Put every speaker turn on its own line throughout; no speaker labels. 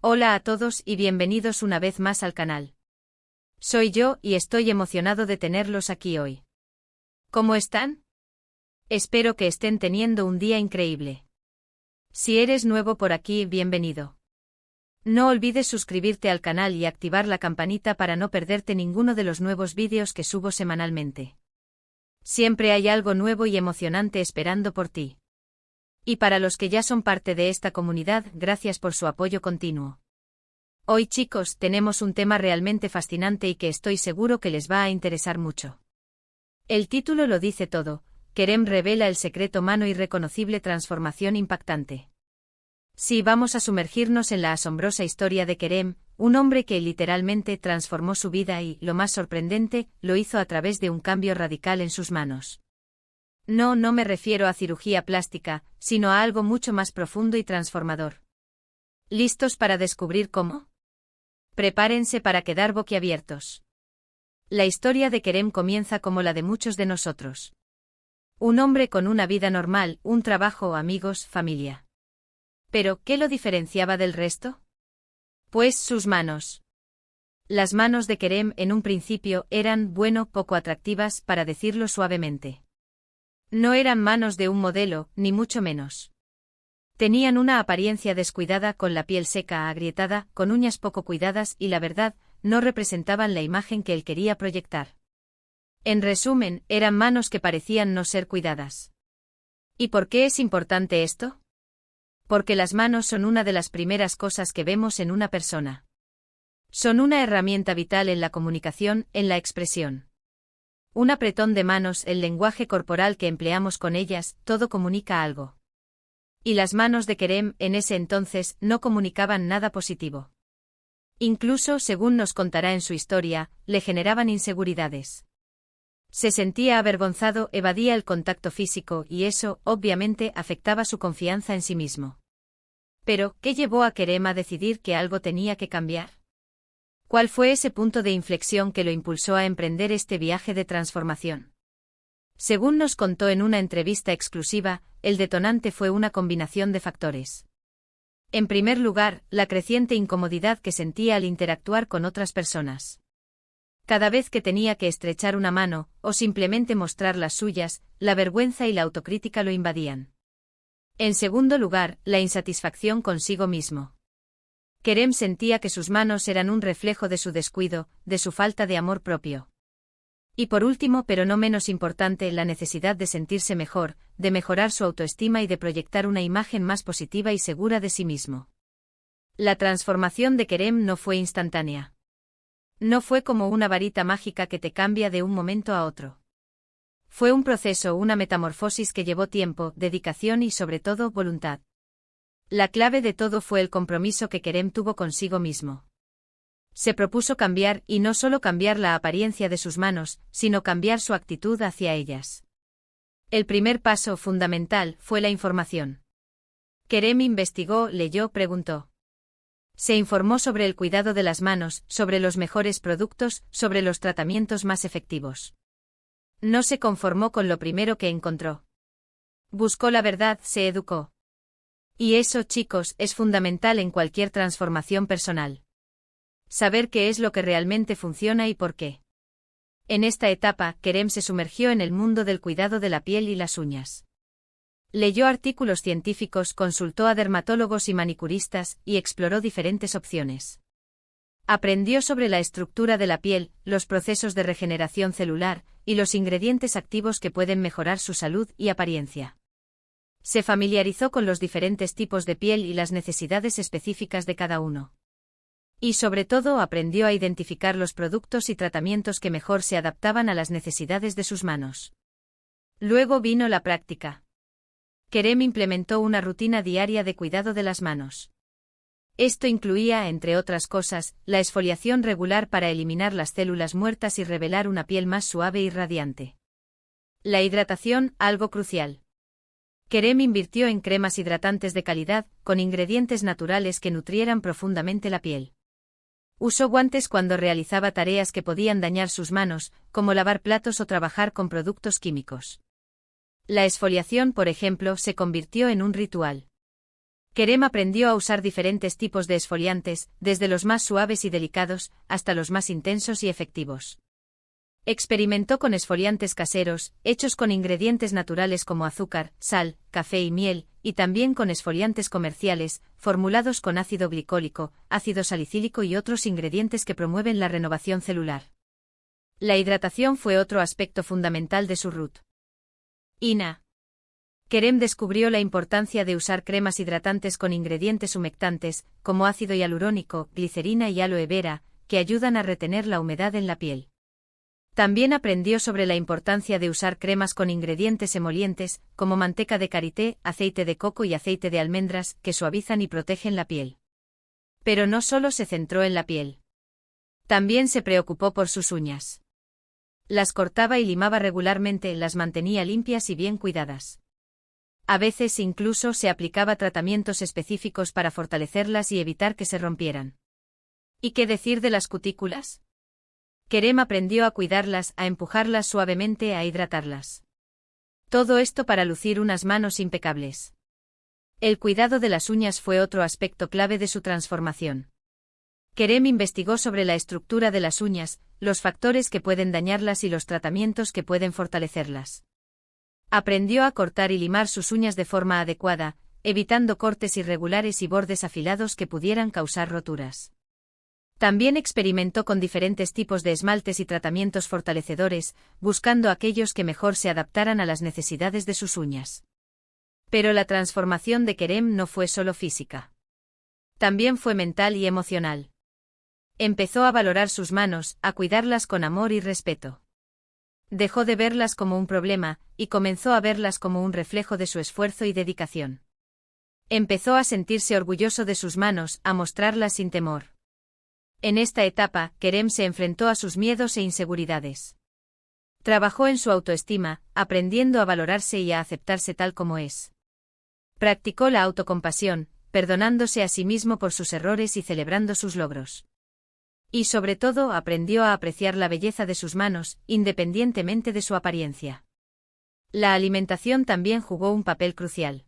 Hola a todos y bienvenidos una vez más al canal. Soy yo y estoy emocionado de tenerlos aquí hoy. ¿Cómo están? Espero que estén teniendo un día increíble. Si eres nuevo por aquí, bienvenido. No olvides suscribirte al canal y activar la campanita para no perderte ninguno de los nuevos vídeos que subo semanalmente. Siempre hay algo nuevo y emocionante esperando por ti. Y para los que ya son parte de esta comunidad, gracias por su apoyo continuo. Hoy, chicos, tenemos un tema realmente fascinante y que estoy seguro que les va a interesar mucho. El título lo dice todo: Kerem revela el secreto mano irreconocible, transformación impactante. Sí, vamos a sumergirnos en la asombrosa historia de Kerem, un hombre que literalmente transformó su vida y, lo más sorprendente, lo hizo a través de un cambio radical en sus manos. No me refiero a cirugía plástica, sino a algo mucho más profundo y transformador. ¿Listos para descubrir cómo? Prepárense para quedar boquiabiertos. La historia de Kerem comienza como la de muchos de nosotros. Un hombre con una vida normal, un trabajo, amigos, familia. ¿Pero qué lo diferenciaba del resto? Pues sus manos. Las manos de Kerem en un principio eran, poco atractivas, para decirlo suavemente. No eran manos de un modelo, ni mucho menos. Tenían una apariencia descuidada, con la piel seca, agrietada, con uñas poco cuidadas y, la verdad, no representaban la imagen que él quería proyectar. En resumen, eran manos que parecían no ser cuidadas. ¿Y por qué es importante esto? Porque las manos son una de las primeras cosas que vemos en una persona. Son una herramienta vital en la comunicación, en la expresión. Un apretón de manos, el lenguaje corporal que empleamos con ellas, todo comunica algo. Y las manos de Kerem, en ese entonces, no comunicaban nada positivo. Incluso, según nos contará en su historia, le generaban inseguridades. Se sentía avergonzado, evadía el contacto físico y eso, obviamente, afectaba su confianza en sí mismo. Pero, ¿qué llevó a Kerem a decidir que algo tenía que cambiar? ¿Cuál fue ese punto de inflexión que lo impulsó a emprender este viaje de transformación? Según nos contó en una entrevista exclusiva, el detonante fue una combinación de factores. En primer lugar, la creciente incomodidad que sentía al interactuar con otras personas. Cada vez que tenía que estrechar una mano, o simplemente mostrar las suyas, la vergüenza y la autocrítica lo invadían. En segundo lugar, la insatisfacción consigo mismo. Kerem sentía que sus manos eran un reflejo de su descuido, de su falta de amor propio. Y por último, pero no menos importante, la necesidad de sentirse mejor, de mejorar su autoestima y de proyectar una imagen más positiva y segura de sí mismo. La transformación de Kerem no fue instantánea. No fue como una varita mágica que te cambia de un momento a otro. Fue un proceso, una metamorfosis que llevó tiempo, dedicación y sobre todo, voluntad. La clave de todo fue el compromiso que Kerem tuvo consigo mismo. Se propuso cambiar, y no solo cambiar la apariencia de sus manos, sino cambiar su actitud hacia ellas. El primer paso fundamental fue la información. Kerem investigó, leyó, preguntó. Se informó sobre el cuidado de las manos, sobre los mejores productos, sobre los tratamientos más efectivos. No se conformó con lo primero que encontró. Buscó la verdad, se educó. Y eso, chicos, es fundamental en cualquier transformación personal. Saber qué es lo que realmente funciona y por qué. En esta etapa, Kerem se sumergió en el mundo del cuidado de la piel y las uñas. Leyó artículos científicos, consultó a dermatólogos y manicuristas, y exploró diferentes opciones. Aprendió sobre la estructura de la piel, los procesos de regeneración celular, y los ingredientes activos que pueden mejorar su salud y apariencia. Se familiarizó con los diferentes tipos de piel y las necesidades específicas de cada uno. Y sobre todo aprendió a identificar los productos y tratamientos que mejor se adaptaban a las necesidades de sus manos. Luego vino la práctica. Kerem implementó una rutina diaria de cuidado de las manos. Esto incluía, entre otras cosas, la exfoliación regular para eliminar las células muertas y revelar una piel más suave y radiante. La hidratación, algo crucial. Kerem invirtió en cremas hidratantes de calidad, con ingredientes naturales que nutrieran profundamente la piel. Usó guantes cuando realizaba tareas que podían dañar sus manos, como lavar platos o trabajar con productos químicos. La exfoliación, por ejemplo, se convirtió en un ritual. Kerem aprendió a usar diferentes tipos de esfoliantes, desde los más suaves y delicados, hasta los más intensos y efectivos. Experimentó con esfoliantes caseros, hechos con ingredientes naturales como azúcar, sal, café y miel, y también con esfoliantes comerciales, formulados con ácido glicólico, ácido salicílico y otros ingredientes que promueven la renovación celular. La hidratación fue otro aspecto fundamental de su rutina. Kerem descubrió la importancia de usar cremas hidratantes con ingredientes humectantes, como ácido hialurónico, glicerina y aloe vera, que ayudan a retener la humedad en la piel. También aprendió sobre la importancia de usar cremas con ingredientes emolientes, como manteca de karité, aceite de coco y aceite de almendras, que suavizan y protegen la piel. Pero no solo se centró en la piel. También se preocupó por sus uñas. Las cortaba y limaba regularmente, las mantenía limpias y bien cuidadas. A veces incluso se aplicaba tratamientos específicos para fortalecerlas y evitar que se rompieran. ¿Y qué decir de las cutículas? Kerem aprendió a cuidarlas, a empujarlas suavemente, a hidratarlas. Todo esto para lucir unas manos impecables. El cuidado de las uñas fue otro aspecto clave de su transformación. Kerem investigó sobre la estructura de las uñas, los factores que pueden dañarlas y los tratamientos que pueden fortalecerlas. Aprendió a cortar y limar sus uñas de forma adecuada, evitando cortes irregulares y bordes afilados que pudieran causar roturas. También experimentó con diferentes tipos de esmaltes y tratamientos fortalecedores, buscando aquellos que mejor se adaptaran a las necesidades de sus uñas. Pero la transformación de Kerem no fue solo física. También fue mental y emocional. Empezó a valorar sus manos, a cuidarlas con amor y respeto. Dejó de verlas como un problema, y comenzó a verlas como un reflejo de su esfuerzo y dedicación. Empezó a sentirse orgulloso de sus manos, a mostrarlas sin temor. En esta etapa, Kerem se enfrentó a sus miedos e inseguridades. Trabajó en su autoestima, aprendiendo a valorarse y a aceptarse tal como es. Practicó la autocompasión, perdonándose a sí mismo por sus errores y celebrando sus logros. Y sobre todo aprendió a apreciar la belleza de sus manos, independientemente de su apariencia. La alimentación también jugó un papel crucial.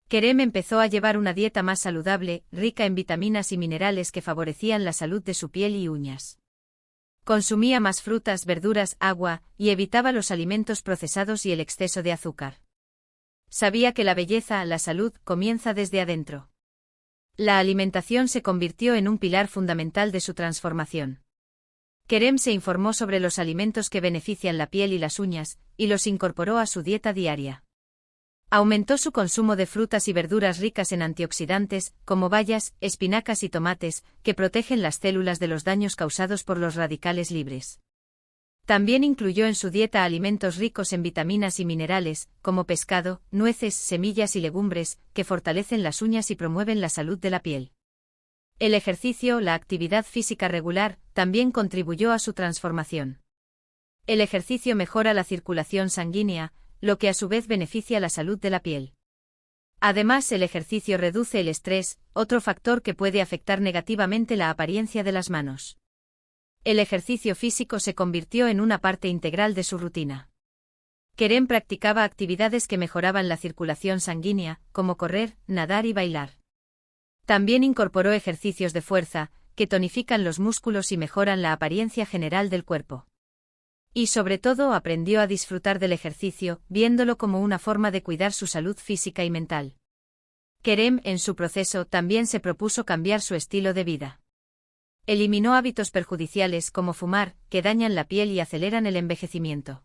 Kerem empezó a llevar una dieta más saludable, rica en vitaminas y minerales que favorecían la salud de su piel y uñas. Consumía más frutas, verduras, agua, y evitaba los alimentos procesados y el exceso de azúcar. Sabía que la belleza, la salud, comienza desde adentro. La alimentación se convirtió en un pilar fundamental de su transformación. Kerem se informó sobre los alimentos que benefician la piel y las uñas, y los incorporó a su dieta diaria. Aumentó su consumo de frutas y verduras ricas en antioxidantes, como bayas, espinacas y tomates, que protegen las células de los daños causados por los radicales libres. También incluyó en su dieta alimentos ricos en vitaminas y minerales, como pescado, nueces, semillas y legumbres, que fortalecen las uñas y promueven la salud de la piel. El ejercicio, la actividad física regular, también contribuyó a su transformación. El ejercicio mejora la circulación sanguínea, lo que a su vez beneficia la salud de la piel. Además, el ejercicio reduce el estrés, otro factor que puede afectar negativamente la apariencia de las manos. El ejercicio físico se convirtió en una parte integral de su rutina. Kerem practicaba actividades que mejoraban la circulación sanguínea, como correr, nadar y bailar. También incorporó ejercicios de fuerza, que tonifican los músculos y mejoran la apariencia general del cuerpo. Y sobre todo aprendió a disfrutar del ejercicio, viéndolo como una forma de cuidar su salud física y mental. Kerem, en su proceso, también se propuso cambiar su estilo de vida. Eliminó hábitos perjudiciales como fumar, que dañan la piel y aceleran el envejecimiento.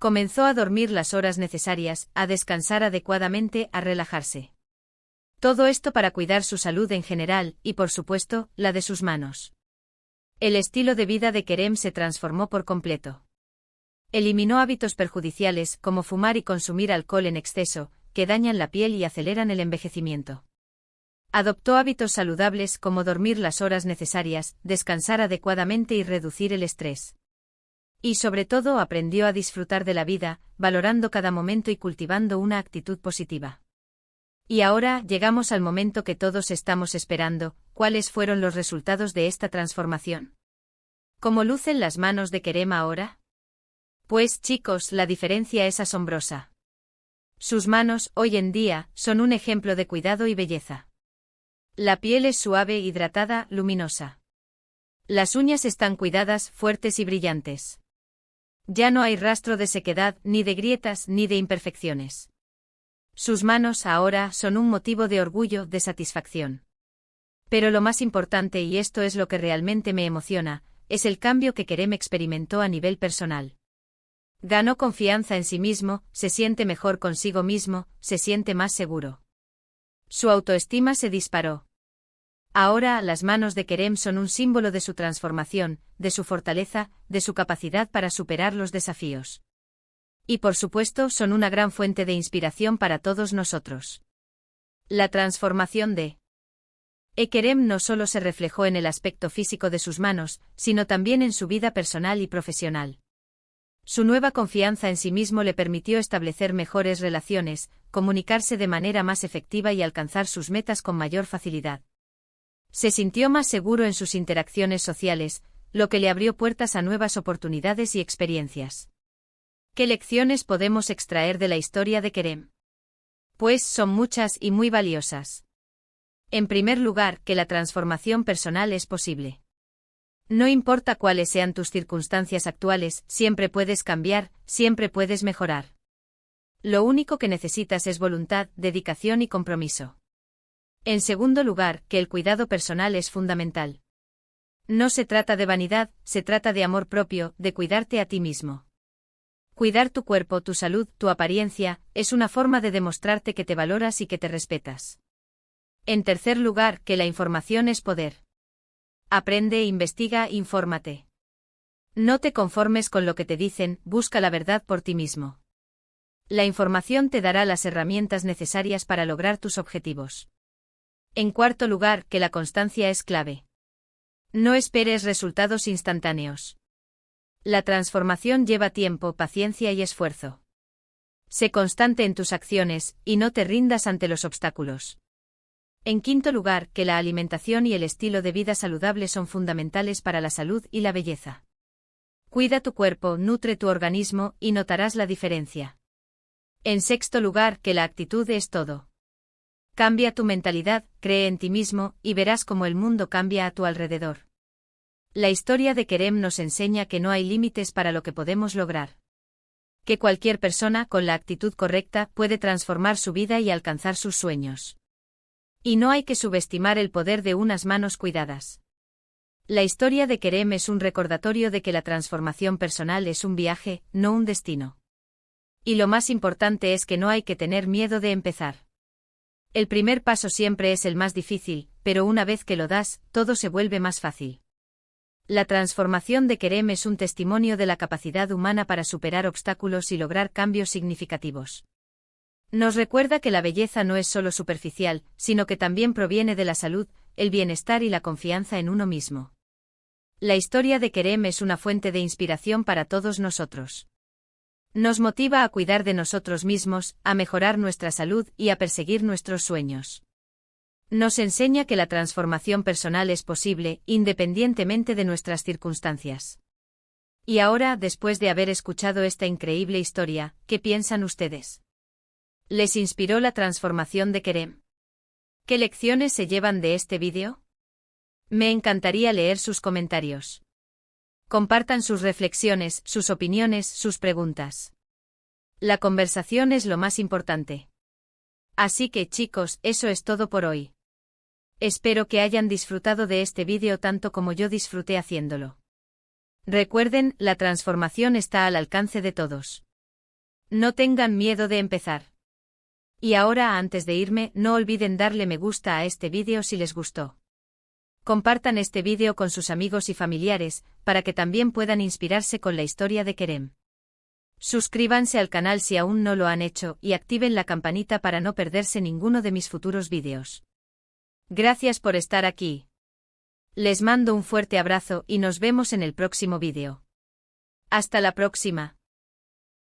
Comenzó a dormir las horas necesarias, a descansar adecuadamente, a relajarse. Todo esto para cuidar su salud en general, y por supuesto, la de sus manos. El estilo de vida de Kerem se transformó por completo. Eliminó hábitos perjudiciales como fumar y consumir alcohol en exceso, que dañan la piel y aceleran el envejecimiento. Adoptó hábitos saludables como dormir las horas necesarias, descansar adecuadamente y reducir el estrés. Y sobre todo aprendió a disfrutar de la vida, valorando cada momento y cultivando una actitud positiva. Y ahora llegamos al momento que todos estamos esperando. ¿Cuáles fueron los resultados de esta transformación? ¿Cómo lucen las manos de Kerem ahora? Pues chicos, la diferencia es asombrosa. Sus manos, hoy en día, son un ejemplo de cuidado y belleza. La piel es suave, hidratada, luminosa. Las uñas están cuidadas, fuertes y brillantes. Ya no hay rastro de sequedad, ni de grietas, ni de imperfecciones. Sus manos ahora son un motivo de orgullo, de satisfacción. Pero lo más importante, y esto es lo que realmente me emociona, es el cambio que Kerem experimentó a nivel personal. Ganó confianza en sí mismo, se siente mejor consigo mismo, se siente más seguro. Su autoestima se disparó. Ahora, las manos de Kerem son un símbolo de su transformación, de su fortaleza, de su capacidad para superar los desafíos. Y por supuesto, son una gran fuente de inspiración para todos nosotros. La transformación de Kerem no solo se reflejó en el aspecto físico de sus manos, sino también en su vida personal y profesional. Su nueva confianza en sí mismo le permitió establecer mejores relaciones, comunicarse de manera más efectiva y alcanzar sus metas con mayor facilidad. Se sintió más seguro en sus interacciones sociales, lo que le abrió puertas a nuevas oportunidades y experiencias. ¿Qué lecciones podemos extraer de la historia de Kerem? Pues son muchas y muy valiosas. En primer lugar, que la transformación personal es posible. No importa cuáles sean tus circunstancias actuales, siempre puedes cambiar, siempre puedes mejorar. Lo único que necesitas es voluntad, dedicación y compromiso. En segundo lugar, que el cuidado personal es fundamental. No se trata de vanidad, se trata de amor propio, de cuidarte a ti mismo. Cuidar tu cuerpo, tu salud, tu apariencia, es una forma de demostrarte que te valoras y que te respetas. En tercer lugar, que la información es poder. Aprende, investiga, infórmate. No te conformes con lo que te dicen, busca la verdad por ti mismo. La información te dará las herramientas necesarias para lograr tus objetivos. En cuarto lugar, que la constancia es clave. No esperes resultados instantáneos. La transformación lleva tiempo, paciencia y esfuerzo. Sé constante en tus acciones, y no te rindas ante los obstáculos. En quinto lugar, que la alimentación y el estilo de vida saludable son fundamentales para la salud y la belleza. Cuida tu cuerpo, nutre tu organismo, y notarás la diferencia. En sexto lugar, que la actitud es todo. Cambia tu mentalidad, cree en ti mismo, y verás cómo el mundo cambia a tu alrededor. La historia de Kerem nos enseña que no hay límites para lo que podemos lograr. Que cualquier persona, con la actitud correcta, puede transformar su vida y alcanzar sus sueños. Y no hay que subestimar el poder de unas manos cuidadas. La historia de Kerem es un recordatorio de que la transformación personal es un viaje, no un destino. Y lo más importante es que no hay que tener miedo de empezar. El primer paso siempre es el más difícil, pero una vez que lo das, todo se vuelve más fácil. La transformación de Kerem es un testimonio de la capacidad humana para superar obstáculos y lograr cambios significativos. Nos recuerda que la belleza no es solo superficial, sino que también proviene de la salud, el bienestar y la confianza en uno mismo. La historia de Kerem es una fuente de inspiración para todos nosotros. Nos motiva a cuidar de nosotros mismos, a mejorar nuestra salud y a perseguir nuestros sueños. Nos enseña que la transformación personal es posible, independientemente de nuestras circunstancias. Y ahora, después de haber escuchado esta increíble historia, ¿qué piensan ustedes? ¿Les inspiró la transformación de Kerem? ¿Qué lecciones se llevan de este vídeo? Me encantaría leer sus comentarios. Compartan sus reflexiones, sus opiniones, sus preguntas. La conversación es lo más importante. Así que chicos, eso es todo por hoy. Espero que hayan disfrutado de este vídeo tanto como yo disfruté haciéndolo. Recuerden, la transformación está al alcance de todos. No tengan miedo de empezar. Y ahora, antes de irme, no olviden darle me gusta a este vídeo si les gustó. Compartan este vídeo con sus amigos y familiares, para que también puedan inspirarse con la historia de Kerem. Suscríbanse al canal si aún no lo han hecho y activen la campanita para no perderse ninguno de mis futuros vídeos. Gracias por estar aquí. Les mando un fuerte abrazo y nos vemos en el próximo vídeo. Hasta la próxima.